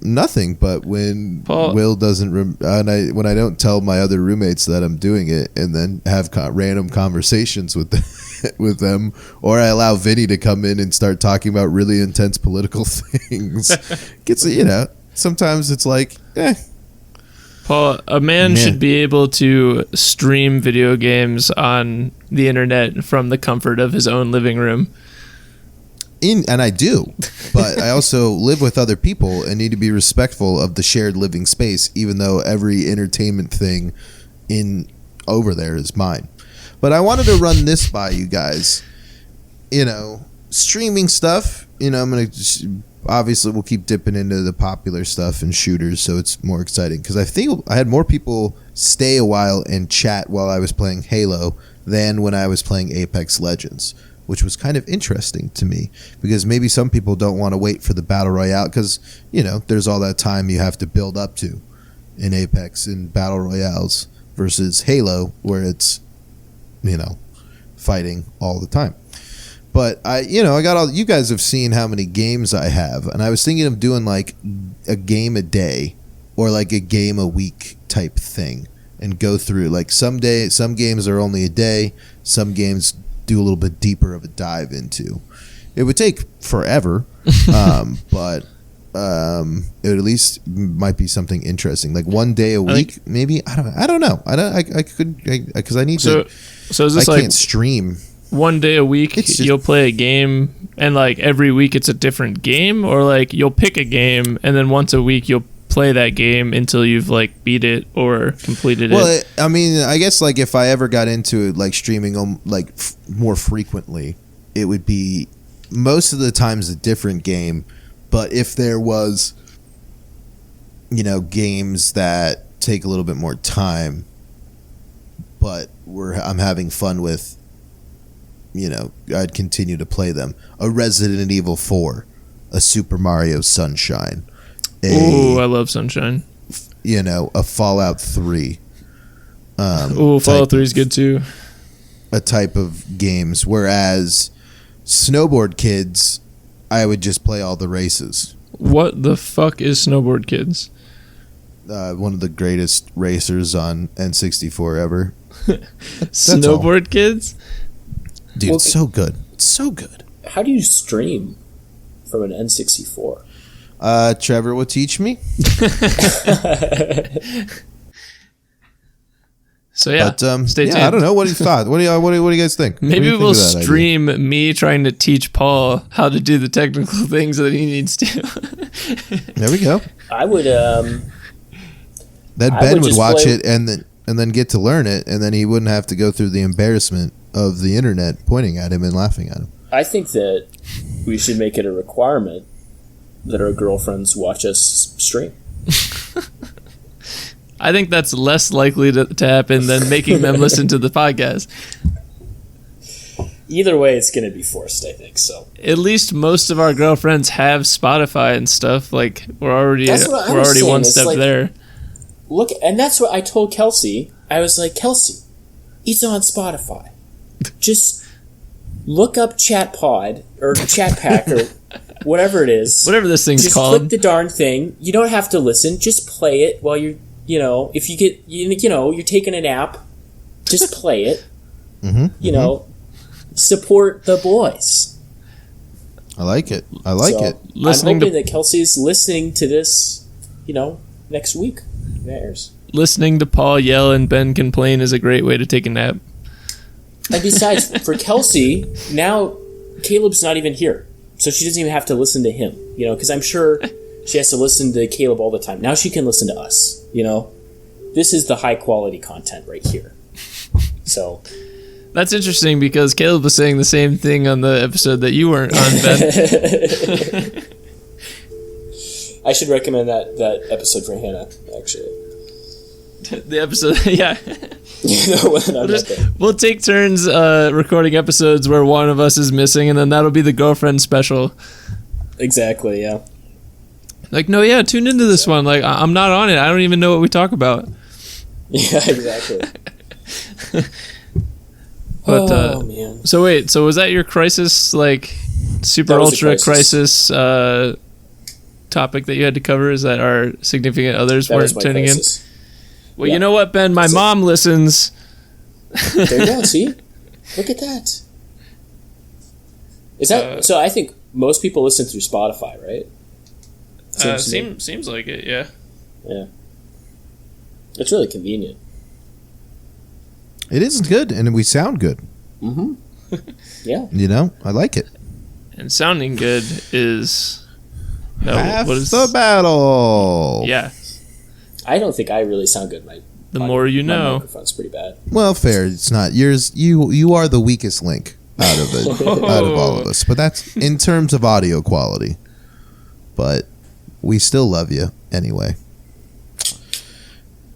Nothing. But when Paul, Will doesn't, when I don't tell my other roommates that I'm doing it, and then have random conversations with them, or I allow Vinny to come in and start talking about really intense political things, gets sometimes it's like, Paul, a man should be able to stream video games on the internet from the comfort of his own living room. And I do, but I also live with other people and need to be respectful of the shared living space, even though every entertainment thing over there is mine. But I wanted to run this by you guys. Streaming stuff, I'm going to obviously we'll keep dipping into the popular stuff and shooters, so it's more exciting, because I think I had more people stay a while and chat while I was playing Halo than when I was playing Apex Legends, which was kind of interesting to me, because maybe some people don't want to wait for the Battle Royale, because, there's all that time you have to build up to in Apex and Battle Royales versus Halo, where it's, fighting all the time. But I got all, you guys have seen how many games I have, and I was thinking of doing like a game a day or like a game a week type thing, and go through like some games are only a day, some games do a little bit deeper of a dive into. It would take forever, but it at least might be something interesting, like one day a week, maybe. I don't know. I could, because I need to. So is this I can't stream. One day a week you'll play a game, and like every week it's a different game, or like you'll pick a game and then once a week you'll play that game until you've like beat it or completed it? I mean, I guess like if I ever got into like streaming like more frequently, it would be most of the times a different game. But if there was, games that take a little bit more time, but I'm having fun with, I'd continue to play them. A Resident Evil 4, a Super Mario Sunshine. I love Sunshine. A Fallout 3. Fallout 3 is good too. A type of games. Whereas Snowboard Kids, I would just play all the races. What the fuck is Snowboard Kids? One of the greatest racers on N64 ever. Snowboard Kids? Dude, it's so good. It's so good. How do you stream from an N64? Trevor will teach me. So yeah, but, stay tuned. I don't know. What do you thought? What do you guys think? Maybe we'll stream me trying to teach Paul how to do the technical things that he needs to. There we go. I would. Then Ben would watch it and then get to learn it, and then he wouldn't have to go through the embarrassment of the internet pointing at him and laughing at him. I think that we should make it a requirement that our girlfriends watch us stream. I think that's less likely to happen than making them listen to the podcast. Either way, it's going to be forced, I think. So At least most of our girlfriends have Spotify and stuff. Like we're already saying. one It's step like, there. look, and that's what I told Kelsey. I was like, Kelsey, it's on Spotify. Just look up ChatPod or ChatPack or whatever it is. Whatever this thing's Just called. click the darn thing. You don't have to listen. Just play it while you're, if you get, you're taking a nap, just play it. Support the boys. I like it. I like it. Listening I'm hoping to that Kelsey's listening to this, next week. It airs. listening to Paul yell and Ben complain is a great way to take a nap. And besides, for Kelsey, now Caleb's not even here. So she doesn't even have to listen to him, because I'm sure she has to listen to Caleb all the time. Now she can listen to us, This is the high quality content right here. So That's interesting because Caleb was saying the same thing on the episode that you weren't on, Ben. I should recommend that episode for Hannah, actually. The episode, yeah. When I'm not there. We'll take turns recording episodes where one of us is missing, and then that'll be the girlfriend special. Exactly, yeah. Like, no, yeah, tune into this one. Like, I'm not on it. I don't even know what we talk about. Yeah, exactly. But, man. So wait, so was that your crisis, like, super That was a ultra crisis topic that you had to cover? Is that our significant others That was weren't my tuning crisis. in? Well, Yeah. you know what, Ben? My mom listens. There you go, see? Look at that. Is that so? I think most people listen through Spotify, right? Seems to me. Seems like it, yeah. Yeah. It's really convenient. It is good, and we sound good. Mm-hmm. Yeah. I like it. And sounding good is... No, Half what is... the battle. Yeah. I don't think I really sound good. The more you my know. microphone's pretty bad. Well, fair. It's not yours. You are the weakest link out of it, out of all of us. But that's in terms of audio quality. But we still love you anyway.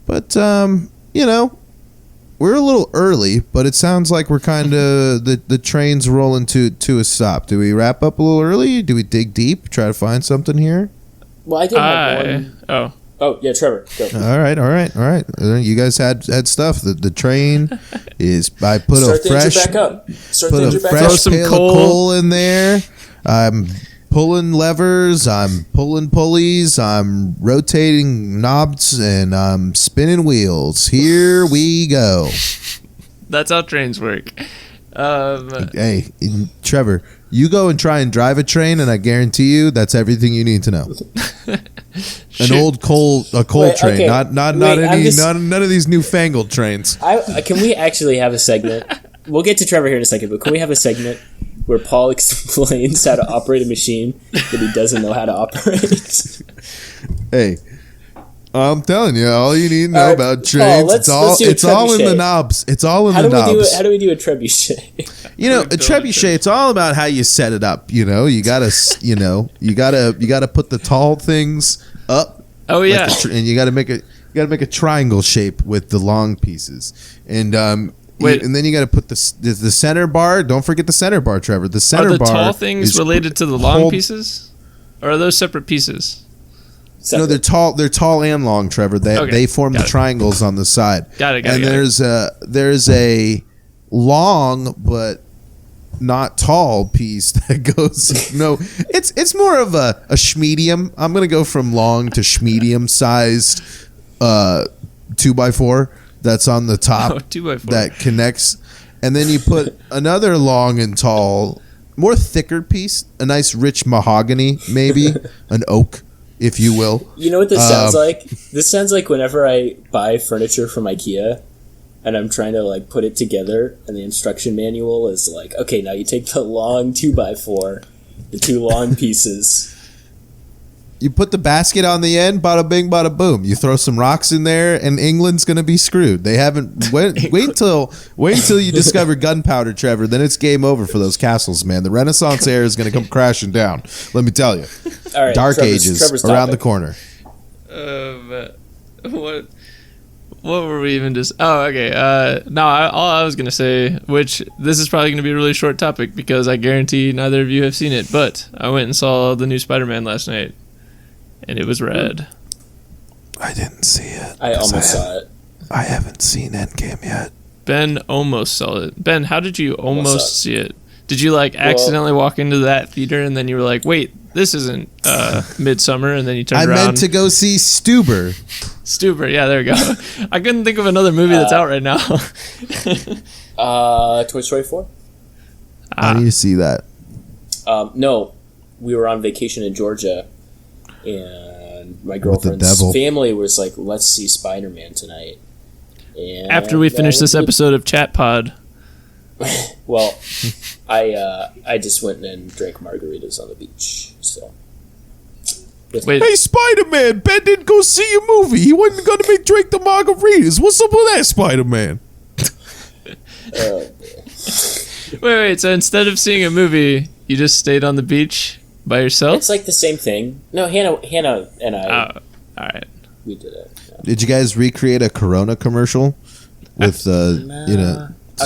But we're a little early, but it sounds like we're kind of the train's rolling to a stop. Do we wrap up a little early? Do we dig deep? Try to find something here? Well, I did have one. Oh, yeah, Trevor, go. All right. You guys had stuff. The train is. I put Start a the fresh engine back up. Start put the a engine back fresh up. Throw some pail coal. of coal in there. I'm pulling levers. I'm pulling pulleys. I'm rotating knobs, and I'm spinning wheels. Here we go. That's how trains work. Hey, Trevor, you go and try and drive a train, and I guarantee you that's everything you need to know. An old coal Wait, train, okay. not Wait, any I'm just- none of these newfangled trains. Can we actually have a segment? We'll get to Trevor here in a second, but can we have a segment where Paul explains how to operate a machine that he doesn't know how to operate? Hey, I'm telling you, all you need to know All right, about Paul, trains, let's do a it's all in the trebuchet. knobs. It's all in How the do we do knobs. it? How do we do a trebuchet? A trebuchet, it's all about how you set it up. You gotta put the tall things up. Oh, like yeah. and you gotta make a triangle shape with the long pieces, and Wait. and then you gotta put the center bar. Don't forget the center bar, Trevor. The Are center the bar tall things is related to the long hold- pieces? Or are those separate pieces? No, they're tall. They're tall and long, Trevor. They form got the it. triangles on the side. Got it, got it, And got it. there's a long but not tall piece that goes. No, it's more of a schmedium. I'm gonna go from long to schmedium sized 2x4 that's on the top. Oh, 2x4. That connects, and then you put another long and tall, more thicker piece, a nice rich mahogany, maybe an oak, if you will. You know what this sounds like? This sounds like whenever I buy furniture from IKEA and I'm trying to put it together and the instruction manual is like, okay, now you take the long 2x4, the two long pieces. You put the basket on the end, bada bing, bada boom. You throw some rocks in there, and England's gonna be screwed. They haven't wait till you discover gunpowder, Trevor. Then it's game over for those castles, man. The Renaissance era is gonna come crashing down. Let me tell you. All right, Dark Ages Trevor's around topic. the corner. What? What were we even just? Oh, okay. No, all I was gonna say, which this is probably gonna be a really short topic because I guarantee neither of you have seen it. But I went and saw the new Spider-Man last night, and it was rad. I didn't see it. I almost saw it. I haven't seen Endgame yet. Ben almost saw it. Ben, how did you almost see it? Did you like accidentally walk into that theater and then you were like, wait, this isn't Midsummer, and then you turned around? I meant to go see Stuber. Stuber, yeah, there we go. I couldn't think of another movie that's out right now. Toy Story 4? I need to see that. No, we were on vacation in Georgia, and my girlfriend's devil. family was like, let's see Spider-Man tonight. And After we finish this episode of Chat Pod. Well, I just went and drank margaritas on the beach. So, Wait, Hey, Spider-Man, Ben didn't go see a movie. He wasn't going to drink the margaritas. What's up with that, Spider-Man? wait. So instead of seeing a movie, you just stayed on the beach by yourself? it's like the same thing. No, Hannah and I, Oh, all right. we did it. Yeah. Did you guys recreate a Corona commercial with, I'm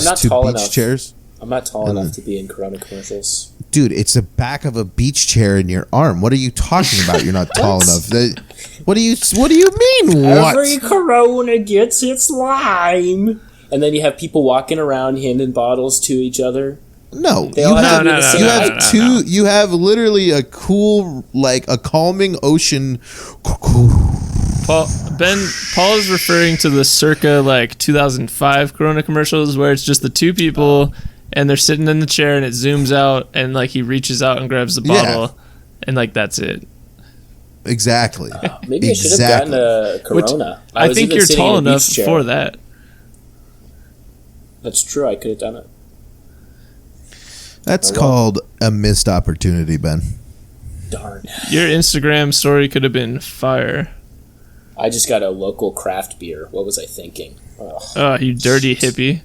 not two tall beach enough. chairs? I'm not tall enough to be in Corona commercials. Dude, it's the back of a beach chair in your arm. What are you talking about? You're not tall enough. What do you mean? What? Every Corona gets its lime. And then you have people walking around handing bottles to each other. No, They all have to be the same height. You have literally a cool, like a calming ocean. Paul is referring to the circa like 2005 Corona commercials where it's just the two people and they're sitting in the chair and it zooms out and like he reaches out and grabs the bottle and like that's it. Exactly. Maybe I should have gotten a Corona. I was think even you're sitting tall in a enough beach chair. for that. That's true. I could have done it. That's Oh, well. called a missed opportunity, Ben. Darn. Your Instagram story could have been fire. I just got a local craft beer. What was I thinking? Ugh. Oh, you dirty hippie.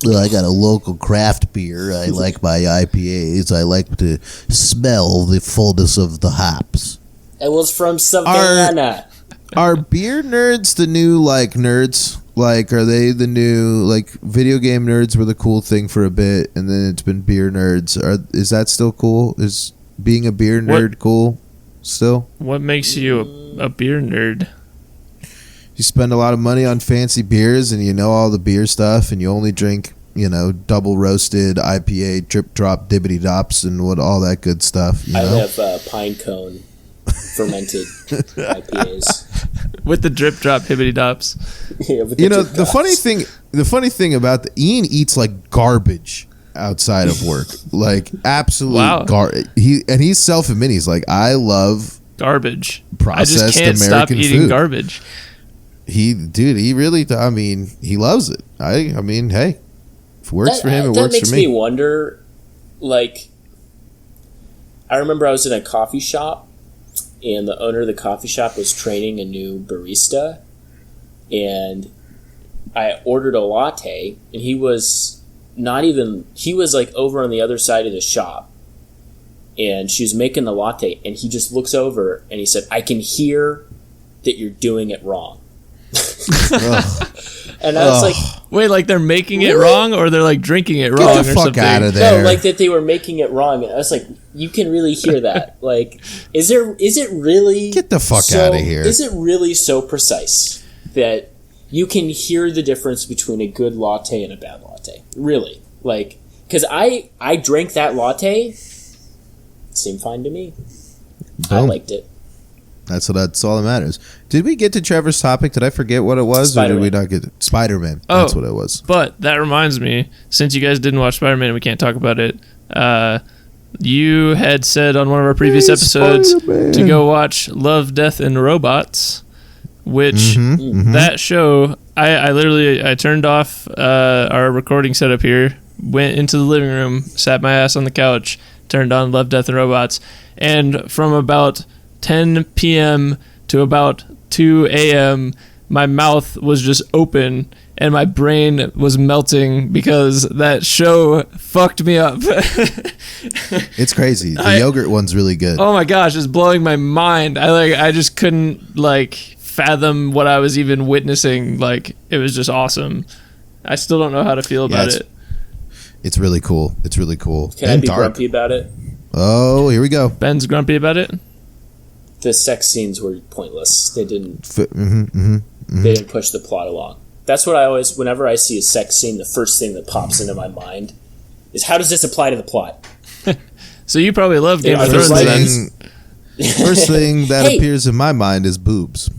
Well, I got a local craft beer. I like my IPAs. I like to smell the fullness of the hops. It was from Savannah. Are beer nerds the new like nerds? Like, are they the new like video game nerds were the cool thing for a bit, and then it's been beer nerds? Is that still cool? Is being a beer nerd cool still? What makes you a beer nerd? You spend a lot of money on fancy beers, and you know all the beer stuff, and you only drink double roasted IPA, drip drop, dibbity dops, and all that good stuff. You I know? have pine cone fermented IPAs. With the drip drop hibbity dops. Yeah, with the drip drops. The funny thing about Ian eats like garbage outside of work, like absolute Wow. He's self-admitting. He's like, I love Garbage. processed I just can't American stop eating food. garbage. He really, he loves it. I mean, hey, if it works for him, it that works makes for me. Wonder, like, I remember I was in a coffee shop, and the owner of the coffee shop was training a new barista, and I ordered a latte, and he was like over on the other side of the shop, and she was making the latte, and he just looks over, and he said, I can hear that you're doing it wrong. And I was like, Wait, like they're making it Really? wrong or they're like drinking it wrong Get the or fuck something? out of there. no, like that they were making it wrong. And I was like, you can really hear that. Like, is it really Get the fuck so- outta here. Is it really so precise that you can hear the difference between a good latte and a bad latte? Really? Like, because I drank that latte, it seemed fine to me. I Boom. liked it. That's all that matters. Did we get to Trevor's topic? Did I forget what it was, or did we not get Spider-Man? Oh. That's what it was. But that reminds me, since you guys didn't watch Spider-Man and we can't talk about it, you had said on one of our previous Hey, episodes Spider-Man. to go watch Love, Death, and Robots, which Mm-hmm. that show, I literally turned off our recording setup here, went into the living room, sat my ass on the couch, turned on Love, Death, and Robots, and from about 10 p.m. to about 2 a.m., my mouth was just open and my brain was melting because that show fucked me up. It's crazy. The yogurt one's really good. Oh my gosh, it's blowing my mind. I just couldn't fathom what I was even witnessing. Like, it was just awesome. I still don't know how to feel about it. It's really cool. It's really cool. Can I be grumpy about it? Oh, here we go. Ben's grumpy about it. The sex scenes were pointless. They didn't. Mm-hmm. They didn't push the plot along. That's what I always. Whenever I see a sex scene, the first thing that pops into my mind is, how does this apply to the plot? So you probably love Game of First Thrones then. First thing that appears in my mind is boobs.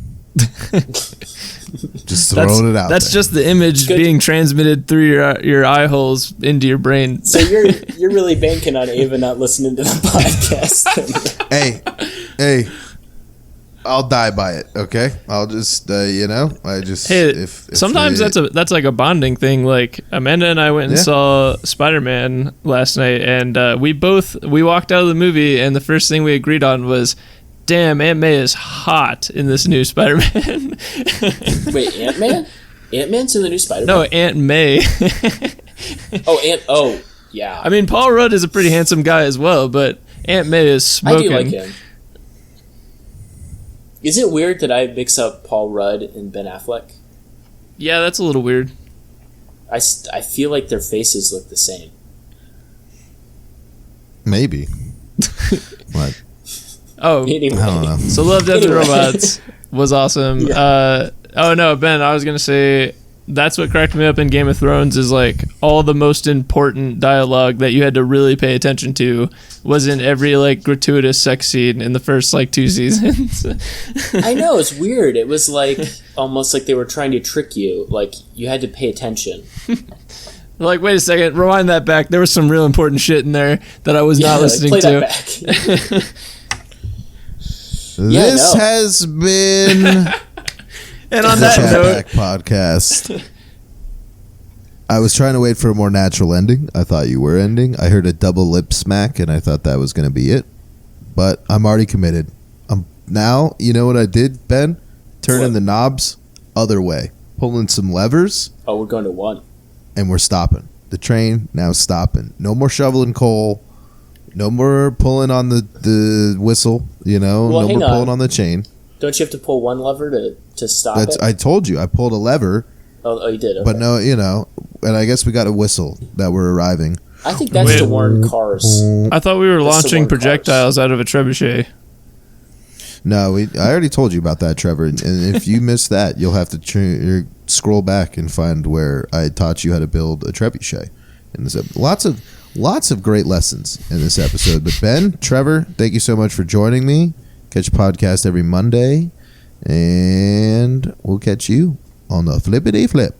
Just throwing it out. That's there. just the image being transmitted through your eye holes into your brain. So you're really banking on Ava not listening to the podcast. Hey, I'll die by it. Okay, I'll just sometimes that's like a bonding thing. Like Amanda and I went and saw Spider-Man last night, and we walked out of the movie, and the first thing we agreed on was, damn, Aunt May is hot in this new Spider-Man. Wait, Ant-Man? Ant-Man's in the new Spider-Man? No, Aunt May. Oh, yeah. I mean, Paul Rudd is a pretty handsome guy as well, but Aunt May is smoking. I do like him. Is it weird that I mix up Paul Rudd and Ben Affleck? Yeah, that's a little weird. I feel like their faces look the same. Maybe. What? Oh, Anyway. I don't know. So Love, Death, and Robots was awesome. Yeah. Oh no, Ben, I was gonna say that's what cracked me up in Game of Thrones is like all the most important dialogue that you had to really pay attention to was in every like gratuitous sex scene in the first like 2 seasons. I know, it's weird. It was like almost like they were trying to trick you. Like you had to pay attention. Like, wait a second, rewind that back. There was some real important shit in there that I was not listening play to. That back. This has been And on the that Chat note, Back podcast. I was trying to wait for a more natural ending. I thought you were ending. I heard a double lip smack, and I thought that was going to be it. But I'm already committed. Now, you know what I did, Ben? Turning the knobs other way. Pulling some levers. Oh, we're going to 1. And we're stopping. The train now stopping. No more shoveling coal. No more pulling on the whistle, Well, no hang more pulling on. on the chain. Don't you have to pull one lever to stop it? I told you, I pulled a lever, Oh, you did. Okay. but no, and I guess we got a whistle that we're arriving. I think that's to warn cars. I thought we were That's the launching one projectiles out of a trebuchet. No, I already told you about that, Trevor. And if you missed that, you'll have to scroll back and find where I taught you how to build a trebuchet. And there's lots of great lessons in this episode. But Ben, Trevor, thank you so much for joining me. Catch a podcast every Monday, and we'll catch you on the flippity flip.